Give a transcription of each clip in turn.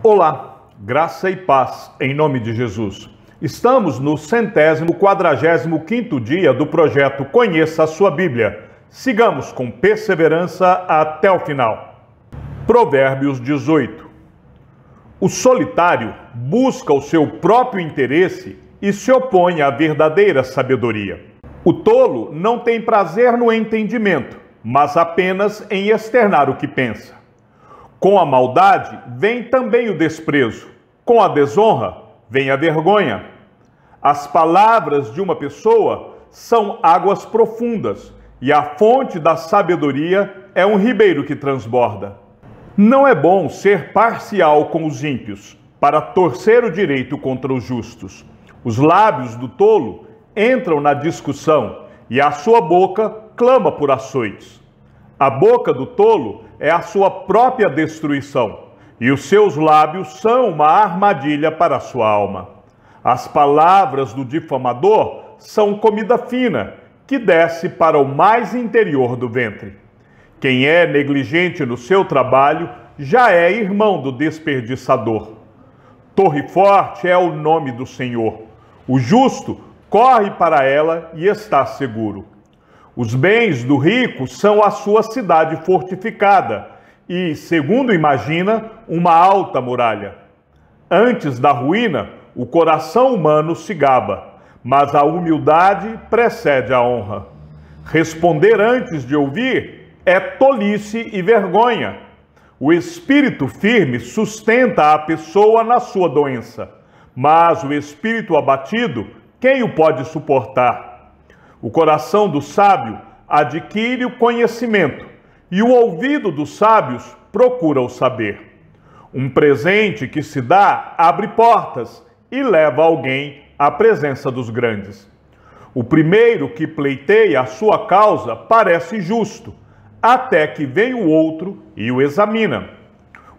Olá, graça e paz em nome de Jesus. Estamos no 145º dia do projeto Conheça a Sua Bíblia. Sigamos com perseverança até o final. Provérbios 18. O solitário busca o seu próprio interesse e se opõe à verdadeira sabedoria. O tolo não tem prazer no entendimento, mas apenas em externar o que pensa. Com a maldade vem também o desprezo, com a desonra vem a vergonha. As palavras de uma pessoa são águas profundas, e a fonte da sabedoria é um ribeiro que transborda. Não é bom ser parcial com os ímpios, para torcer o direito contra os justos. Os lábios do tolo entram na discussão, e a sua boca clama por açoites. A boca do tolo é a sua própria destruição, e os seus lábios são uma armadilha para a sua alma. As palavras do difamador são comida fina, que desce para o mais interior do ventre. Quem é negligente no seu trabalho já é irmão do desperdiçador. Torre forte é o nome do Senhor. O justo corre para ela e está seguro. Os bens do rico são a sua cidade fortificada e, segundo imagina, uma alta muralha. Antes da ruína, o coração humano se gaba, mas a humildade precede a honra. Responder antes de ouvir é tolice e vergonha. O espírito firme sustenta a pessoa na sua doença, mas o espírito abatido, quem o pode suportar? O coração do sábio adquire o conhecimento, e o ouvido dos sábios procura o saber. Um presente que se dá abre portas e leva alguém à presença dos grandes. O primeiro que pleiteia a sua causa parece justo, até que vem o outro e o examina.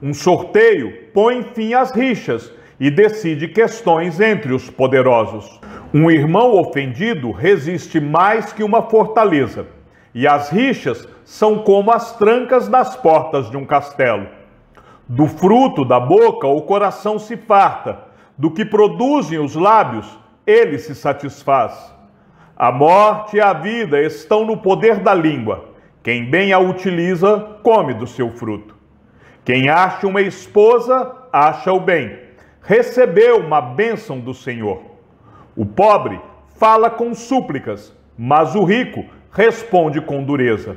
Um sorteio põe fim às rixas e decide questões entre os poderosos. Um irmão ofendido resiste mais que uma fortaleza, e as rixas são como as trancas das portas de um castelo. Do fruto da boca o coração se farta, do que produzem os lábios ele se satisfaz. A morte e a vida estão no poder da língua. Quem bem a utiliza, come do seu fruto. Quem acha uma esposa, acha o bem. Recebeu uma bênção do Senhor. O pobre fala com súplicas, mas o rico responde com dureza.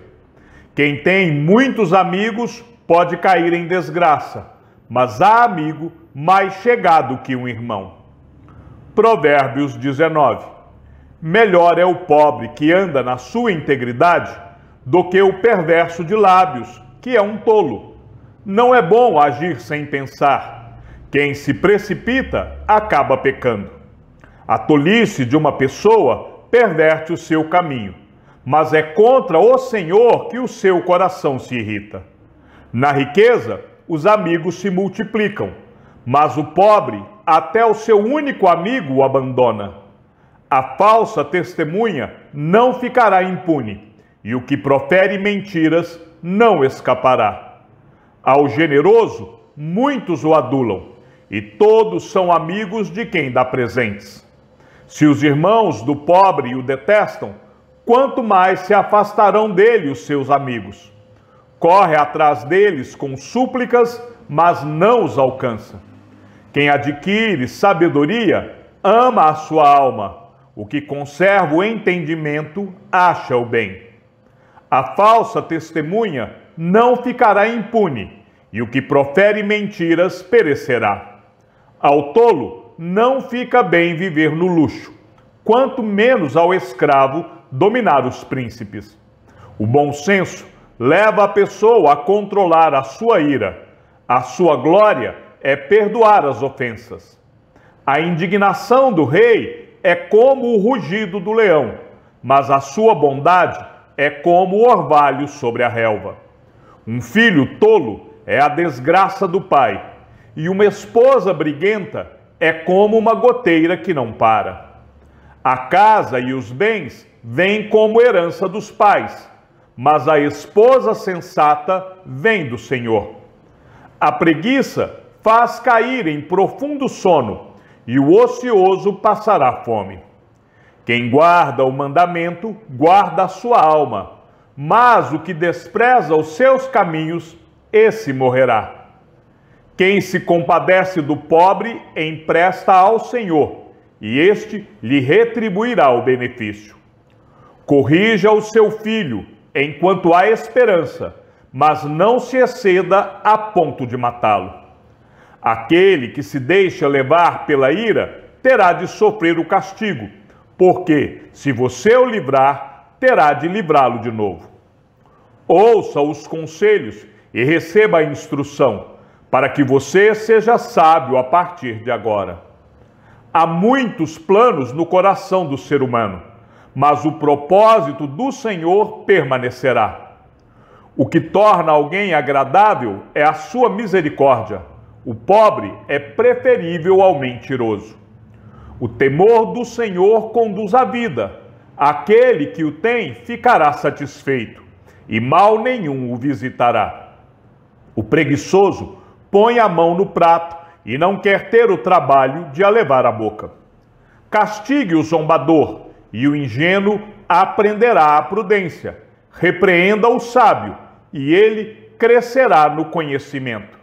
Quem tem muitos amigos pode cair em desgraça, mas há amigo mais chegado que um irmão. Provérbios 19. Melhor é o pobre que anda na sua integridade do que o perverso de lábios, que é um tolo. Não é bom agir sem pensar. Quem se precipita acaba pecando. A tolice de uma pessoa perverte o seu caminho, mas é contra o Senhor que o seu coração se irrita. Na riqueza, os amigos se multiplicam, mas o pobre até o seu único amigo o abandona. A falsa testemunha não ficará impune, e o que profere mentiras não escapará. Ao generoso, muitos o adulam, e todos são amigos de quem dá presentes. Se os irmãos do pobre o detestam, quanto mais se afastarão dele os seus amigos. Corre atrás deles com súplicas, mas não os alcança. Quem adquire sabedoria, ama a sua alma. O que conserva o entendimento, acha o bem. A falsa testemunha não ficará impune, e o que profere mentiras perecerá. Ao tolo não fica bem viver no luxo, quanto menos ao escravo dominar os príncipes. O bom senso leva a pessoa a controlar a sua ira. A sua glória é perdoar as ofensas. A indignação do rei é como o rugido do leão, mas a sua bondade é como o orvalho sobre a relva. Um filho tolo é a desgraça do pai, e uma esposa briguenta é como uma goteira que não para. A casa e os bens vêm como herança dos pais, mas a esposa sensata vem do Senhor. A preguiça faz cair em profundo sono, e o ocioso passará fome. Quem guarda o mandamento, guarda a sua alma, mas o que despreza os seus caminhos, esse morrerá. Quem se compadece do pobre, empresta ao Senhor, e este lhe retribuirá o benefício. Corrija o seu filho, enquanto há esperança, mas não se exceda a ponto de matá-lo. Aquele que se deixa levar pela ira terá de sofrer o castigo, porque, se você o livrar, terá de livrá-lo de novo. Ouça os conselhos e receba a instrução, para que você seja sábio a partir de agora. Há muitos planos no coração do ser humano, mas o propósito do Senhor permanecerá. O que torna alguém agradável é a sua misericórdia. O pobre é preferível ao mentiroso. O temor do Senhor conduz à vida. Aquele que o tem ficará satisfeito, e mal nenhum o visitará. O preguiçoso põe a mão no prato e não quer ter o trabalho de a levar à boca. Castigue o zombador, e o ingênuo aprenderá a prudência. Repreenda o sábio, e ele crescerá no conhecimento.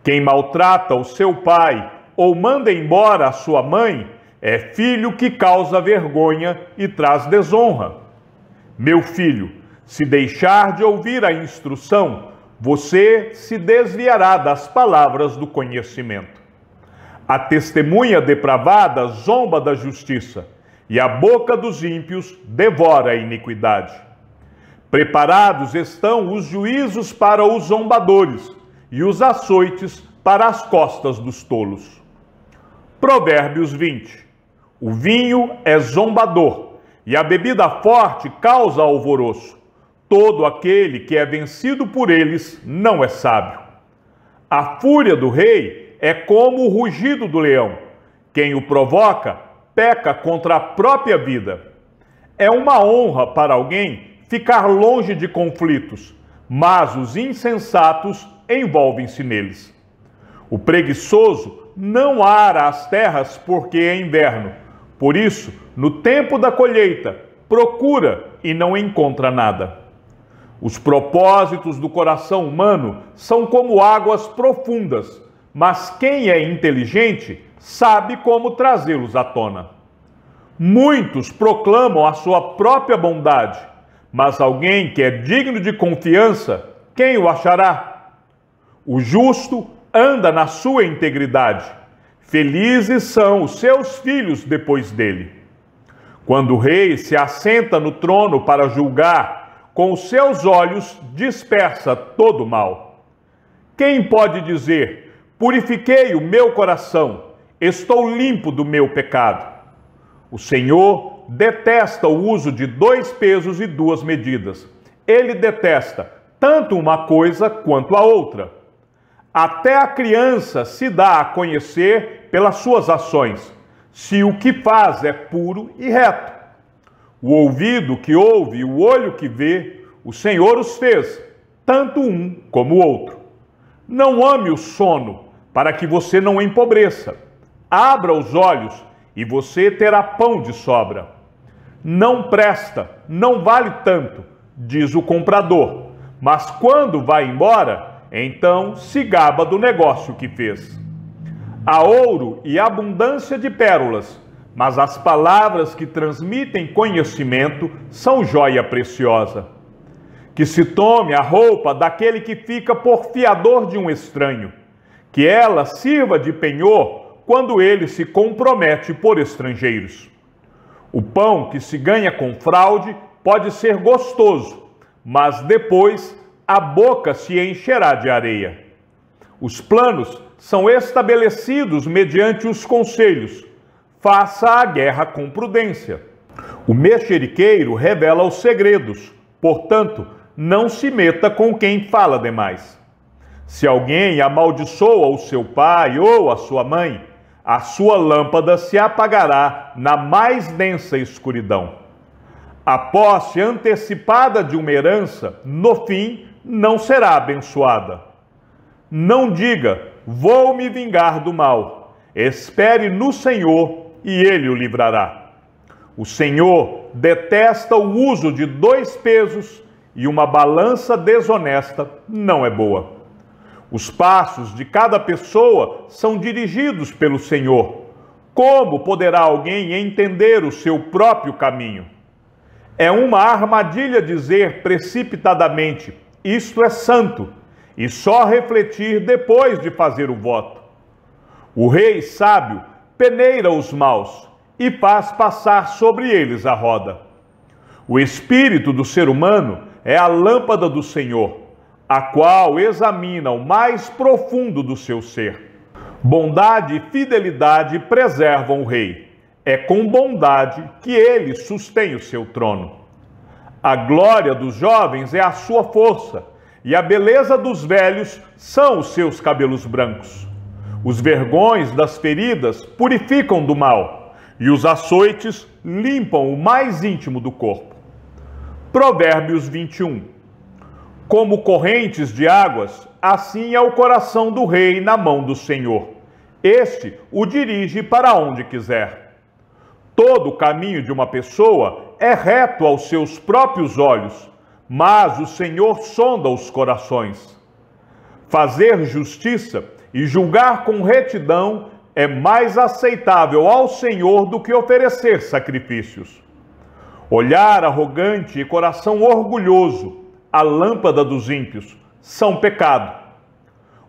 Quem maltrata o seu pai ou manda embora a sua mãe é filho que causa vergonha e traz desonra. Meu filho, se deixar de ouvir a instrução, você se desviará das palavras do conhecimento. A testemunha depravada zomba da justiça, e a boca dos ímpios devora a iniquidade. Preparados estão os juízos para os zombadores, e os açoites para as costas dos tolos. Provérbios 20. O vinho é zombador, e a bebida forte causa alvoroço. Todo aquele que é vencido por eles não é sábio. A fúria do rei é como o rugido do leão. Quem o provoca, peca contra a própria vida. É uma honra para alguém ficar longe de conflitos, mas os insensatos envolvem-se neles. O preguiçoso não ara as terras porque é inverno. Por isso, no tempo da colheita, procura e não encontra nada. Os propósitos do coração humano são como águas profundas, mas quem é inteligente sabe como trazê-los à tona. Muitos proclamam a sua própria bondade, mas alguém que é digno de confiança, quem o achará? O justo anda na sua integridade. Felizes são os seus filhos depois dele. Quando o rei se assenta no trono para julgar, com os seus olhos dispersa todo o mal. Quem pode dizer: purifiquei o meu coração, estou limpo do meu pecado? O Senhor detesta o uso de 2 pesos e 2 medidas. Ele detesta tanto uma coisa quanto a outra. Até a criança se dá a conhecer pelas suas ações, se o que faz é puro e reto. O ouvido que ouve e o olho que vê, o Senhor os fez, tanto um como o outro. Não ame o sono, para que você não empobreça. Abra os olhos e você terá pão de sobra. Não presta, não vale tanto, diz o comprador, mas quando vai embora, então se gaba do negócio que fez. Há ouro e abundância de pérolas, mas as palavras que transmitem conhecimento são joia preciosa. Que se tome a roupa daquele que fica por fiador de um estranho, que ela sirva de penhor quando ele se compromete por estrangeiros. O pão que se ganha com fraude pode ser gostoso, mas depois a boca se encherá de areia. Os planos são estabelecidos mediante os conselhos. Faça a guerra com prudência. O mexeriqueiro revela os segredos, portanto, não se meta com quem fala demais. Se alguém amaldiçoa o seu pai ou a sua mãe, a sua lâmpada se apagará na mais densa escuridão. A posse antecipada de uma herança, no fim, não será abençoada. Não diga, vou me vingar do mal. Espere no Senhor e Ele o livrará. O Senhor detesta o uso de 2 pesos e uma balança desonesta não é boa. Os passos de cada pessoa são dirigidos pelo Senhor. Como poderá alguém entender o seu próprio caminho? É uma armadilha dizer precipitadamente, isto é santo, e só refletir depois de fazer o voto. O rei sábio peneira os maus e faz passar sobre eles a roda. O espírito do ser humano é a lâmpada do Senhor, a qual examina o mais profundo do seu ser. Bondade e fidelidade preservam o rei. É com bondade que ele sustém o seu trono. A glória dos jovens é a sua força, e a beleza dos velhos são os seus cabelos brancos. Os vergões das feridas purificam do mal, e os açoites limpam o mais íntimo do corpo. Provérbios 21. Como correntes de águas, assim é o coração do rei na mão do Senhor. Este o dirige para onde quiser. Todo o caminho de uma pessoa é reto aos seus próprios olhos, mas o Senhor sonda os corações. Fazer justiça e julgar com retidão é mais aceitável ao Senhor do que oferecer sacrifícios. Olhar arrogante e coração orgulhoso, a lâmpada dos ímpios, são pecado.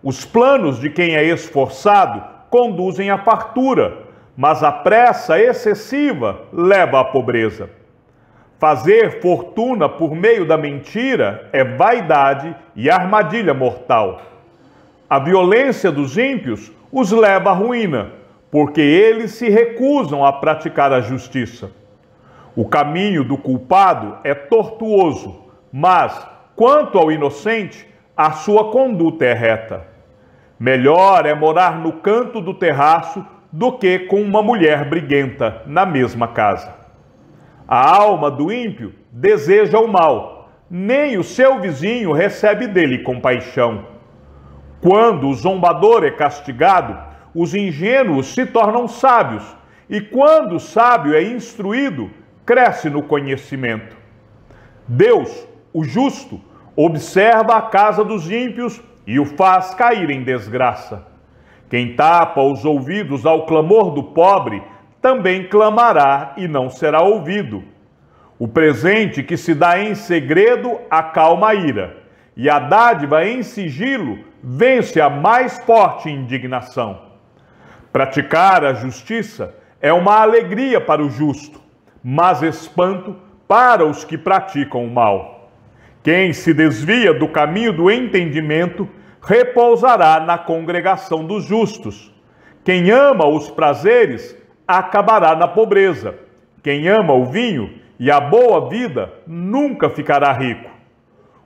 Os planos de quem é esforçado conduzem à fartura, mas a pressa excessiva leva à pobreza. Fazer fortuna por meio da mentira é vaidade e armadilha mortal. A violência dos ímpios os leva à ruína, porque eles se recusam a praticar a justiça. O caminho do culpado é tortuoso, mas, quanto ao inocente, a sua conduta é reta. Melhor é morar no canto do terraço do que com uma mulher briguenta na mesma casa. A alma do ímpio deseja o mal, nem o seu vizinho recebe dele compaixão. Quando o zombador é castigado, os ingênuos se tornam sábios, e quando o sábio é instruído, cresce no conhecimento. Deus, o justo, observa a casa dos ímpios e o faz cair em desgraça. Quem tapa os ouvidos ao clamor do pobre, também clamará e não será ouvido. O presente que se dá em segredo acalma a ira, e a dádiva em sigilo vence a mais forte indignação. Praticar a justiça é uma alegria para o justo, mas espanto para os que praticam o mal. Quem se desvia do caminho do entendimento repousará na congregação dos justos. Quem ama os prazeres acabará na pobreza. Quem ama o vinho e a boa vida nunca ficará rico.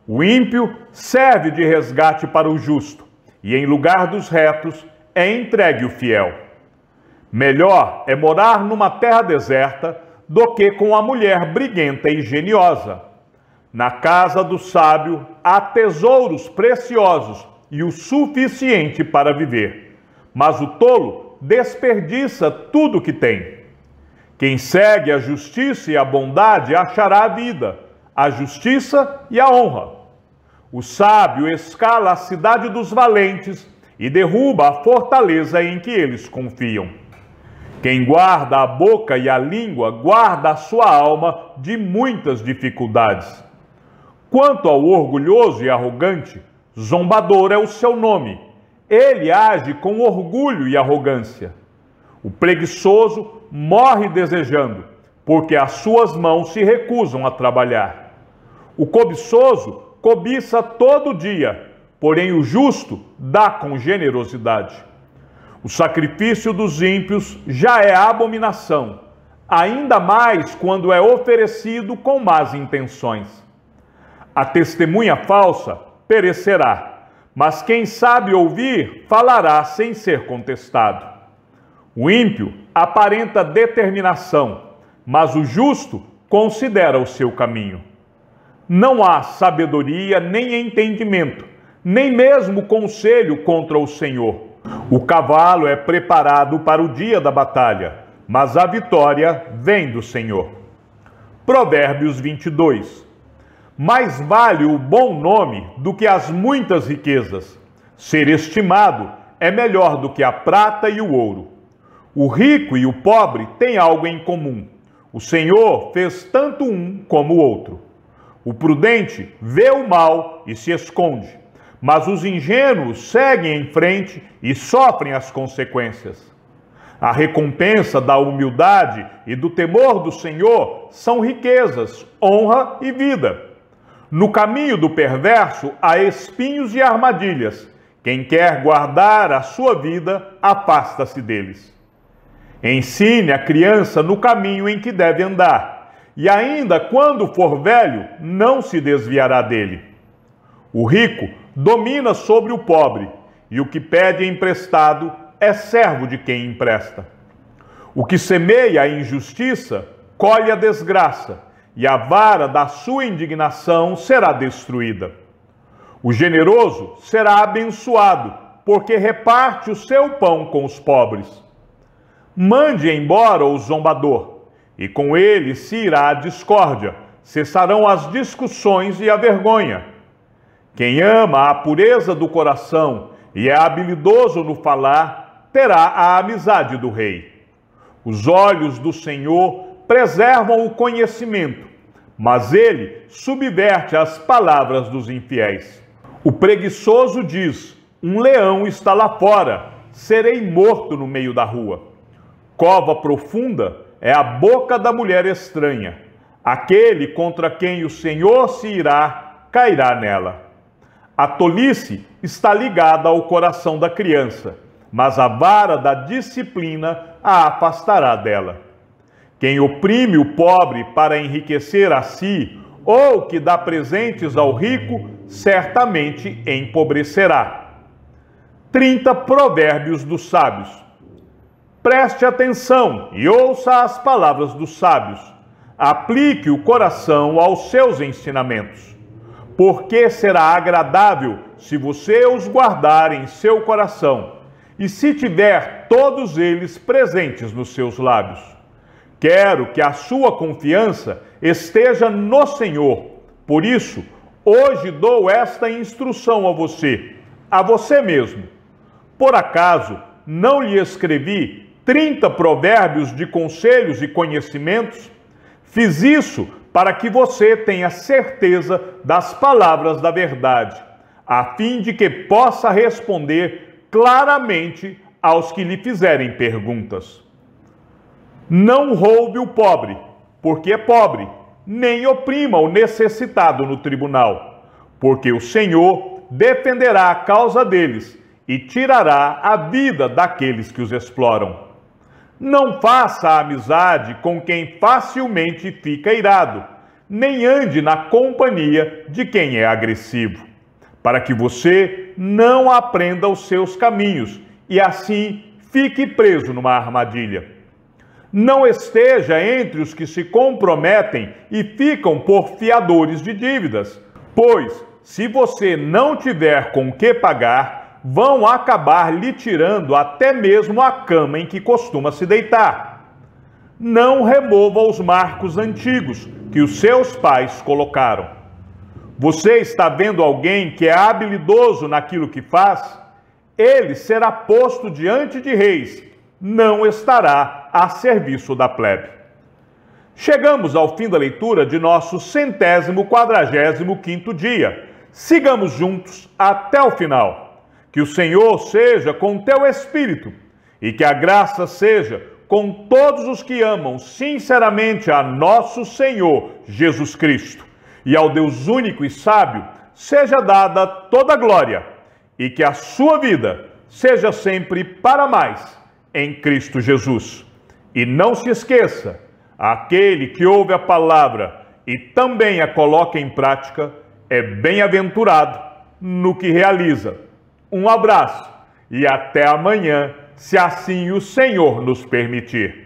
O ímpio serve de resgate para o justo, e em lugar dos retos é entregue o fiel. Melhor é morar numa terra deserta do que com a mulher briguenta e geniosa. Na casa do sábio há tesouros preciosos e o suficiente para viver, mas o tolo desperdiça tudo o que tem. Quem segue a justiça e a bondade achará a vida, a justiça e a honra. O sábio escala a cidade dos valentes e derruba a fortaleza em que eles confiam. Quem guarda a boca e a língua guarda a sua alma de muitas dificuldades. Quanto ao orgulhoso e arrogante, zombador é o seu nome. Ele age com orgulho e arrogância. O preguiçoso morre desejando, porque as suas mãos se recusam a trabalhar. O cobiçoso cobiça todo dia, porém o justo dá com generosidade. O sacrifício dos ímpios já é abominação, ainda mais quando é oferecido com más intenções. A testemunha falsa perecerá, mas quem sabe ouvir falará sem ser contestado. O ímpio aparenta determinação, mas o justo considera o seu caminho. Não há sabedoria nem entendimento, nem mesmo conselho contra o Senhor. O cavalo é preparado para o dia da batalha, mas a vitória vem do Senhor. Provérbios 22. Mais vale o bom nome do que as muitas riquezas. Ser estimado é melhor do que a prata e o ouro. O rico e o pobre têm algo em comum. O Senhor fez tanto um como o outro. O prudente vê o mal e se esconde, mas os ingênuos seguem em frente e sofrem as consequências. A recompensa da humildade e do temor do Senhor são riquezas, honra e vida. No caminho do perverso há espinhos e armadilhas. Quem quer guardar a sua vida, afasta-se deles. Ensine a criança no caminho em que deve andar, e ainda quando for velho, não se desviará dele. O rico domina sobre o pobre, e o que pede emprestado é servo de quem empresta. O que semeia a injustiça, colhe a desgraça, e a vara da sua indignação será destruída. O generoso será abençoado, porque reparte o seu pão com os pobres. Mande embora o zombador, e com ele se irá a discórdia, cessarão as discussões e a vergonha. Quem ama a pureza do coração e é habilidoso no falar, terá a amizade do rei. Os olhos do Senhor preservam o conhecimento, mas ele subverte as palavras dos infiéis. O preguiçoso diz: um leão está lá fora, serei morto no meio da rua. Cova profunda é a boca da mulher estranha. Aquele contra quem o Senhor se irá, cairá nela. A tolice está ligada ao coração da criança, mas a vara da disciplina a afastará dela. Quem oprime o pobre para enriquecer a si, ou que dá presentes ao rico, certamente empobrecerá. 30 provérbios dos sábios. Preste atenção e ouça as palavras dos sábios. Aplique o coração aos seus ensinamentos. Porque será agradável se você os guardar em seu coração, e se tiver todos eles presentes nos seus lábios. Quero que a sua confiança esteja no Senhor. Por isso, hoje dou esta instrução a você mesmo. Por acaso, não lhe escrevi 30 provérbios de conselhos e conhecimentos? Fiz isso para que você tenha certeza das palavras da verdade, a fim de que possa responder claramente aos que lhe fizerem perguntas. Não roube o pobre, porque é pobre, nem oprima o necessitado no tribunal, porque o Senhor defenderá a causa deles e tirará a vida daqueles que os exploram. Não faça amizade com quem facilmente fica irado, nem ande na companhia de quem é agressivo, para que você não aprenda os seus caminhos e assim fique preso numa armadilha. Não esteja entre os que se comprometem e ficam por fiadores de dívidas, pois, se você não tiver com que pagar, vão acabar lhe tirando até mesmo a cama em que costuma se deitar. Não remova os marcos antigos que os seus pais colocaram. Você está vendo alguém que é habilidoso naquilo que faz? Ele será posto diante de reis, não estará a serviço da plebe. Chegamos ao fim da leitura de nosso 145º dia. Sigamos juntos até o final. Que o Senhor seja com teu espírito e que a graça seja com todos os que amam sinceramente a nosso Senhor Jesus Cristo. E ao Deus único e sábio seja dada toda a glória e que a sua vida seja sempre para mais em Cristo Jesus. E não se esqueça, aquele que ouve a palavra e também a coloca em prática é bem-aventurado no que realiza. Um abraço e até amanhã, se assim o Senhor nos permitir.